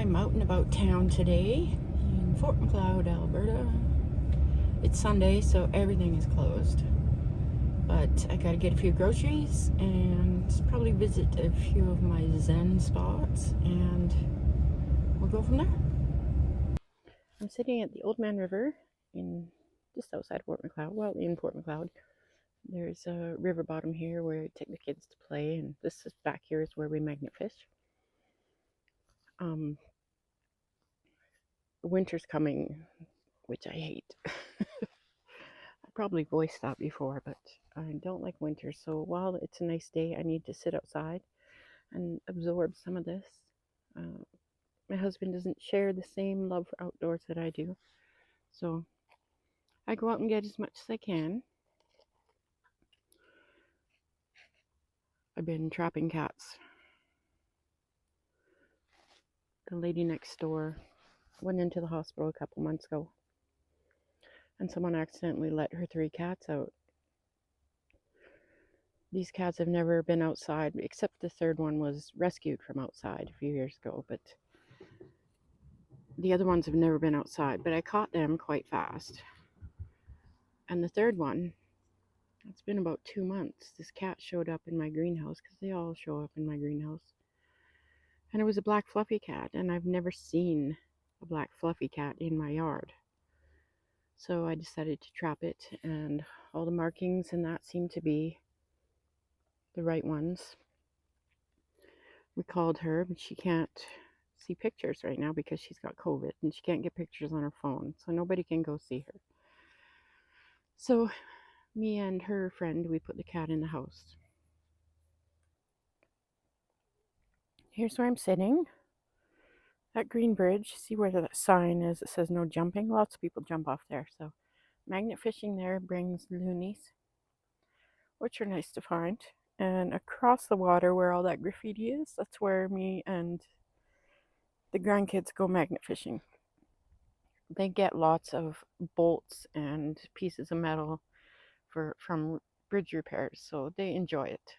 I'm out and about town today in Fort Macleod, Alberta. It's Sunday, so everything is closed. But I gotta get a few groceries and probably visit a few of my Zen spots, and we'll go from there. I'm sitting at the Old Man River in just outside Fort Macleod. Well, in Fort Macleod. There's a river bottom here where I take the kids to play, and this is back here is where we magnet fish. Winter's coming, which I hate. I probably voiced that before, but I don't like winter. So while it's a nice day, I need to sit outside and absorb some of this. My husband doesn't share the same love for outdoors that I do. So I go out and get as much as I can. I've been trapping cats. The lady next door went into the hospital a couple months ago, and someone accidentally let her 3 cats out. These cats have never been outside, except the third one was rescued from outside a few years ago, but the other ones have never been outside. But I caught them quite fast. And the third one, it's been about 2 months, this cat showed up in my greenhouse, because they all show up in my greenhouse. And it was a black fluffy cat, and I've never seen a black fluffy cat in my yard. So I decided to trap it, and all the markings and that seemed to be the right ones. We called her, but she can't see pictures right now because she's got COVID, and she can't get pictures on her phone, so nobody can go see her. So me and her friend, we put the cat in the house. Here's where I'm sitting. That green bridge, see where that sign is? It says no jumping. Lots of people jump off there. So magnet fishing there brings loonies, which are nice to find. And across the water where all that graffiti is, that's where me and the grandkids go magnet fishing. They get lots of bolts and pieces of metal from bridge repairs, so they enjoy it.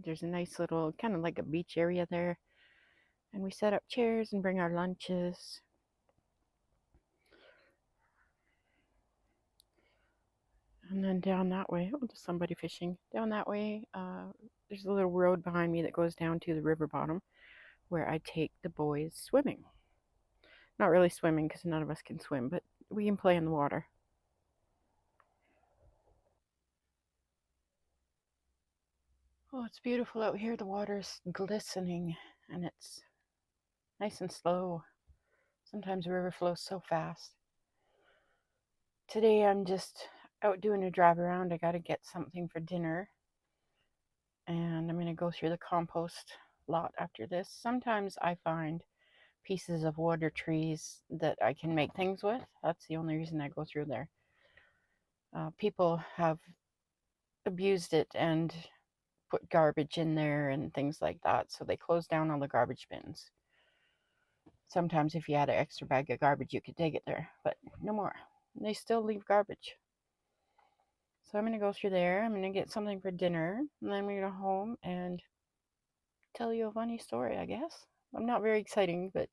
There's a nice little, kind of like a beach area there, and we set up chairs and bring our lunches. And then down that way, oh, there's somebody fishing. Down that way, there's a little road behind me that goes down to the river bottom where I take the boys swimming. Not really swimming because none of us can swim, but we can play in the water. Oh, it's beautiful out here. The water's glistening and it's nice and slow. Sometimes the river flows so fast. Today I'm just out doing a drive around. I got to get something for dinner. And I'm going to go through the compost lot after this. Sometimes I find pieces of wood or trees that I can make things with. That's the only reason I go through there. People have abused it and put garbage in there and things like that. So they closed down all the garbage bins. Sometimes if you had an extra bag of garbage, you could take it there, but no more. They still leave garbage. So I'm going to go through there. I'm going to get something for dinner, and then I'm going to go home and tell you a funny story, I guess. I'm not very exciting, but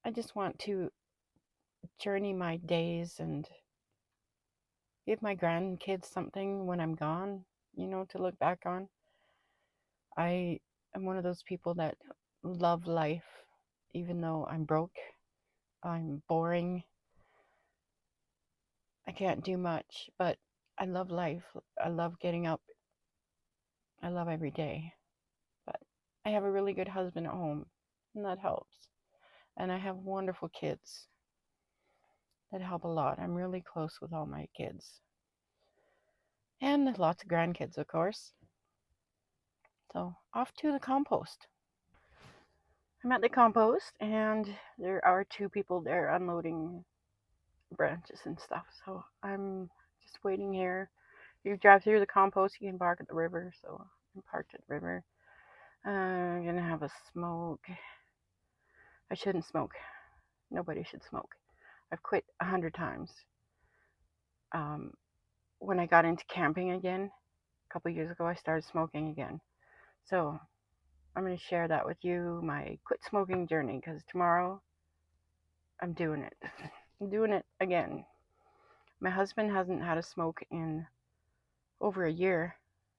I just want to journey my days and give my grandkids something when I'm gone, to look back on. I am one of those people that love life, even though I'm broke, I'm boring, I can't do much, but I love life. I love getting up. I love every day. But I have a really good husband at home, and that helps. And I have wonderful kids that help a lot. I'm really close with all my kids. And lots of grandkids, of course. So off to the compost. I'm at the compost, and there are 2 people there unloading branches and stuff. So I'm just waiting here. You drive through the compost, you can park at the river. So I'm parked at the river. I'm gonna have a smoke. I shouldn't smoke. Nobody should smoke. I've quit 100 times. When I got into camping again, a couple years ago, I started smoking again. So I'm going to share that with you, my quit smoking journey, because tomorrow I'm doing it. I'm doing it again. My husband hasn't had a smoke in over a year.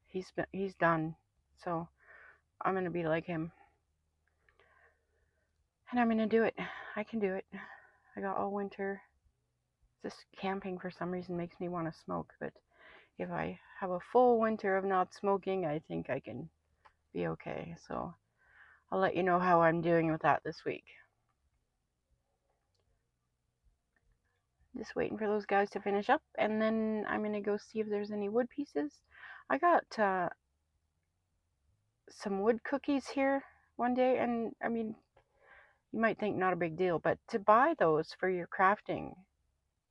He's done. So I'm going to be like him. And I'm going to do it. I can do it. I got all winter. Just camping for some reason makes me want to smoke, but if I have a full winter of not smoking, I think I can be okay. So I'll let you know how I'm doing with that this week. Just waiting for those guys to finish up, and then I'm going to go see if there's any wood pieces. I got some wood cookies here one day, and I mean, you might think not a big deal, but to buy those for your crafting,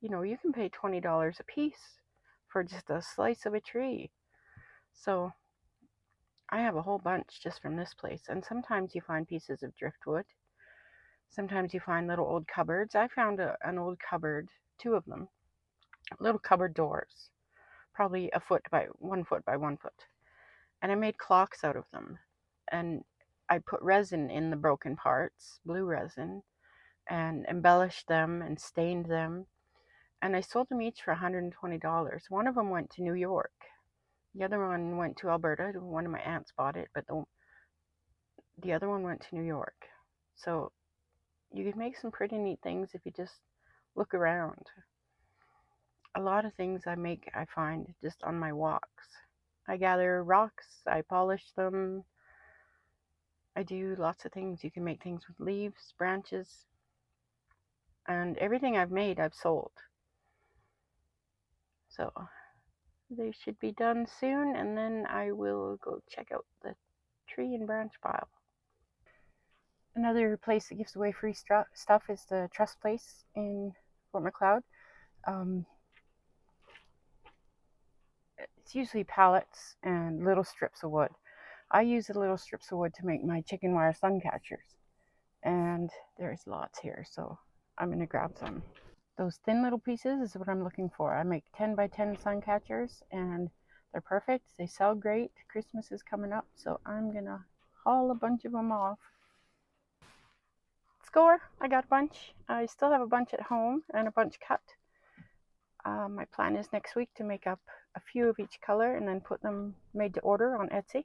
you can pay $20 a piece for just a slice of a tree. So I have a whole bunch just from this place, and sometimes you find pieces of driftwood. Sometimes you find little old cupboards. I found an old cupboard, two of them, little cupboard doors, probably 1 foot by 1 foot. And I made clocks out of them. And I put resin in the broken parts, blue resin, and embellished them and stained them. And I sold them each for $120. One of them went to New York. The other one went to Alberta. One of my aunts bought it, but the other one went to New York. So you can make some pretty neat things if you just look around. A lot of things I make, I find just on my walks. I gather rocks, I polish them. I do lots of things. You can make things with leaves, branches, and everything I've made, I've sold. So they should be done soon, and then I will go check out the tree and branch pile. Another place that gives away free stuff is the Trust Place in Fort Macleod. It's usually pallets and little strips of wood. I use the little strips of wood to make my chicken wire sun catchers, and there's lots here, so I'm going to grab some. Those thin little pieces is what I'm looking for. I make 10 by 10 sun catchers, and they're perfect. They sell great. Christmas is coming up, so I'm going to haul a bunch of them off. Score! I got a bunch. I still have a bunch at home and a bunch cut. My plan is next week to make up a few of each color and then put them made to order on Etsy.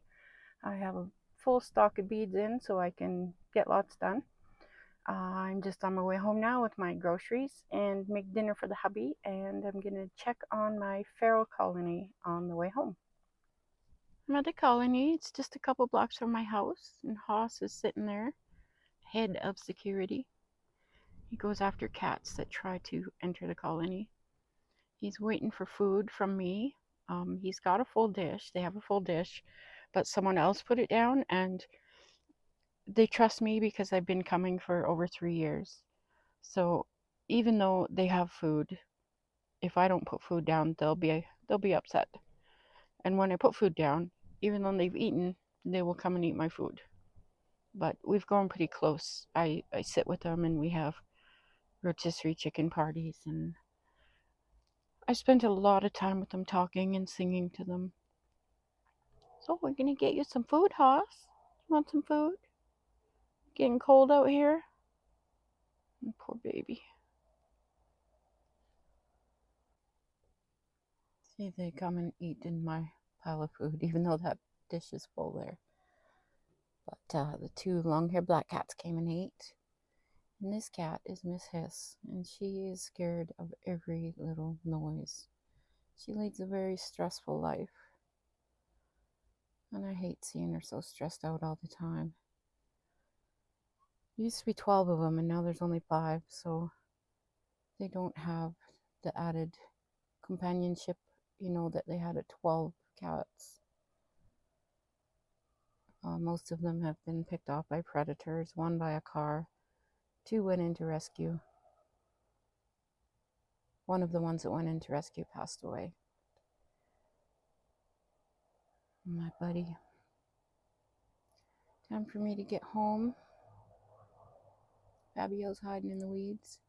I have a full stock of beads in so I can get lots done. I'm just on my way home now with my groceries and make dinner for the hubby, and I'm going to check on my feral colony on the way home. I'm at the colony. It's just a couple blocks from my house, and Haas is sitting there, head of security. He goes after cats that try to enter the colony. He's waiting for food from me. He's got a full dish. They have a full dish, but someone else put it down, and they trust me because I've been coming for over 3 years. So even though they have food, if I don't put food down, they'll be upset. And when I put food down, even though they've eaten, they will come and eat my food. But we've grown pretty close. I sit with them and we have rotisserie chicken parties, and I spent a lot of time with them talking and singing to them. So we're gonna get you some food, Haas. You want some food? Getting cold out here. Poor baby. See, they come and eat in my pile of food, even though that dish is full there. But the two long-haired black cats came and ate. And this cat is Miss Hiss, and she is scared of every little noise. She leads a very stressful life, and I hate seeing her so stressed out all the time. There used to be 12 of them, and now there's only 5, so they don't have the added companionship, that they had at 12 cats. Most of them have been picked off by predators, one by a car. 2 went into rescue. One of the ones that went into rescue passed away. My buddy. Time for me to get home. Fabio's hiding in the weeds.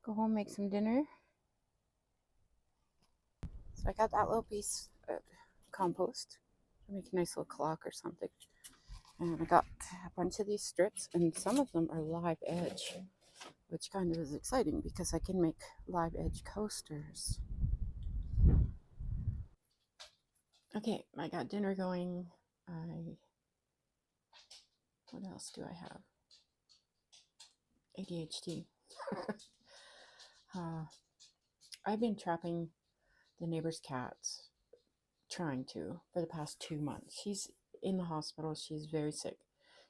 Go home, make some dinner. So I got that little piece of compost make a nice little clock or something. And I got a bunch of these strips, and some of them are live edge, which kind of is exciting because I can make live edge coasters. Okay, I got dinner going. What else do I have? ADHD. I've been trapping the neighbor's cats, trying to, for the past 2 months. She's in the hospital. She's very sick.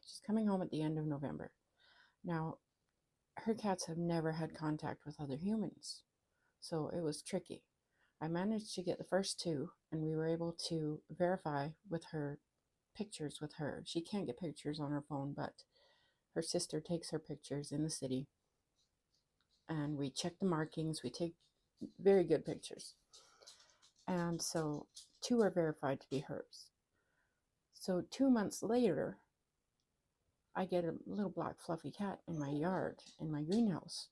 She's coming home at the end of November. Now, her cats have never had contact with other humans, so it was tricky. I managed to get the first two, and we were able to verify with her pictures with her. She can't get pictures on her phone, but her sister takes her pictures in the city, and we check the markings. We take very good pictures. And so 2 are verified to be hers. So 2 months later, I get a little black fluffy cat in my yard, in my greenhouse.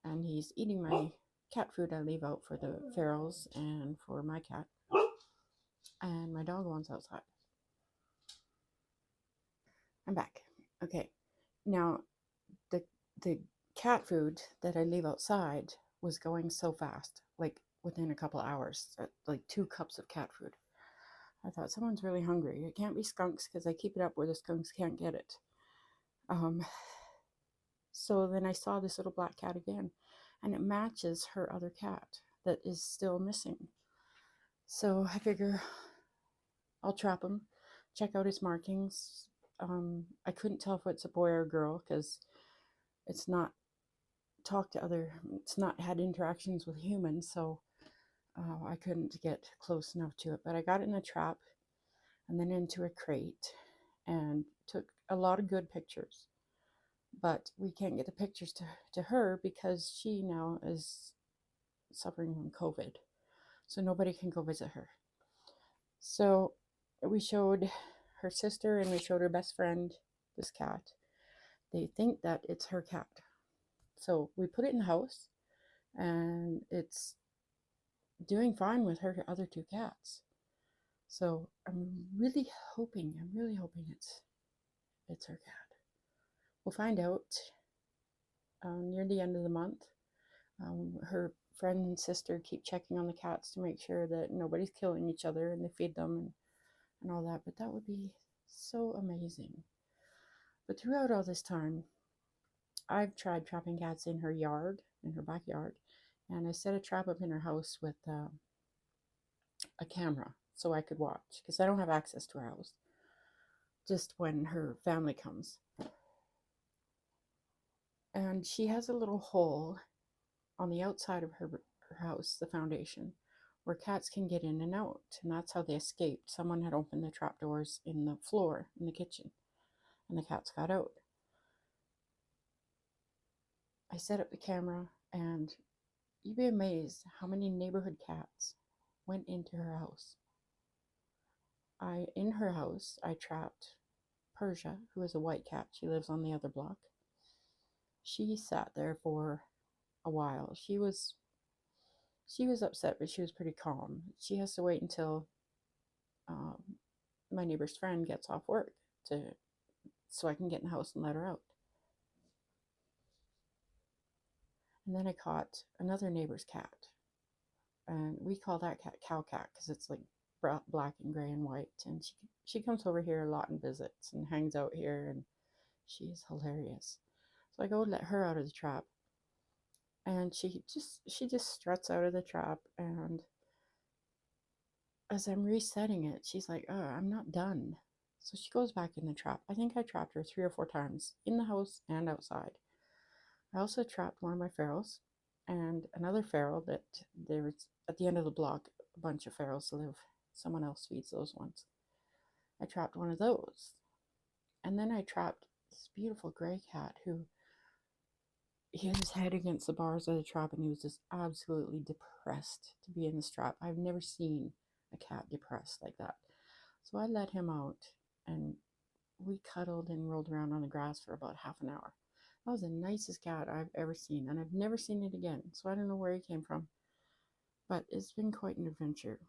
And he's eating my cat food I leave out for the ferals and for my cat. And my dog wants outside. I'm back. Okay. Now, the cat food that I leave outside was going so fast, like within a couple hours, like 2 cups of cat food. I thought, someone's really hungry. It can't be skunks because I keep it up where the skunks can't get it. So then I saw this little black cat again, and it matches her other cat that is still missing. So I figure I'll trap him, check out his markings. I couldn't tell if it's a boy or a girl because it's not it's not had interactions with humans, so I couldn't get close enough to it. But I got it in a trap and then into a crate and took a lot of good pictures. But we can't get the pictures to her because she now is suffering from COVID. So nobody can go visit her. So we showed her sister and we showed her best friend this cat. They think that it's her cat. So we put it in the house and it's doing fine with her other 2 cats. So I'm really hoping it's her cat. We'll find out near the end of the month. Her friend and sister keep checking on the cats to make sure that nobody's killing each other and they feed them and all that. But that would be so amazing. But throughout all this time, I've tried trapping cats in her yard, in her backyard, and I set a trap up in her house with a camera so I could watch because I don't have access to her house, just when her family comes. And she has a little hole on the outside of her house, the foundation, where cats can get in and out, and that's how they escaped. Someone had opened the trap doors in the floor in the kitchen, and the cats got out. I set up the camera, and you'd be amazed how many neighborhood cats went into her house. In her house, I trapped Persia, who is a white cat. She lives on the other block. She sat there for a while. She was upset, but she was pretty calm. She has to wait until my neighbor's friend gets off work so I can get in the house and let her out. And then I caught another neighbor's cat, and we call that cat Cow Cat because it's like black and gray and white. And she comes over here a lot and visits and hangs out here, and she's hilarious. So I go let her out of the trap, and she just struts out of the trap, and as I'm resetting it, she's like, "Oh, I'm not done." So she goes back in the trap. I think I trapped her 3 or 4 times in the house and outside. I also trapped one of my ferals and another feral that there's at the end of the block. A bunch of ferals live. Someone else feeds those ones. I trapped one of those. And then I trapped this beautiful gray cat who he had his head against the bars of the trap and he was just absolutely depressed to be in this trap. I've never seen a cat depressed like that. So I let him out and we cuddled and rolled around on the grass for about half an hour. That was the nicest cat I've ever seen, and I've never seen it again, so I don't know where he came from. But it's been quite an adventure.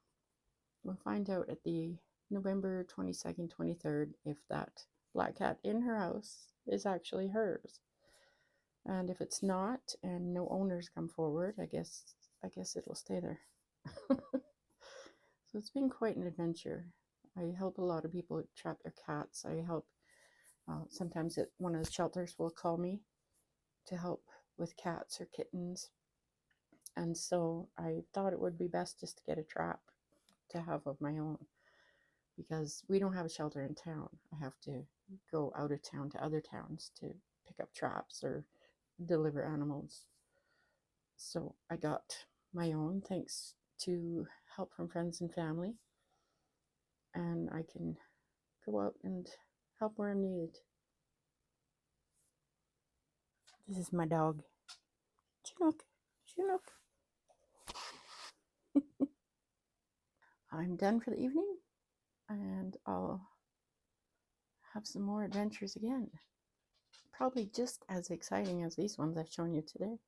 We'll find out at the November 22nd, 23rd, if that black cat in her house is actually hers. And if it's not and no owners come forward, I guess it'll stay there. So it's been quite an adventure. I help a lot of people trap their cats. I help, sometimes one of the shelters will call me to help with cats or kittens. And so I thought it would be best just to get a trap to have of my own, because we don't have a shelter in town. I have to go out of town to other towns to pick up traps or deliver animals. So I got my own thanks to help from friends and family, and I can go out and help where I'm needed. This is my dog, Chinook. Chinook. I'm done for the evening, and I'll have some more adventures again. Probably just as exciting as these ones I've shown you today.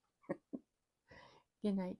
Good night.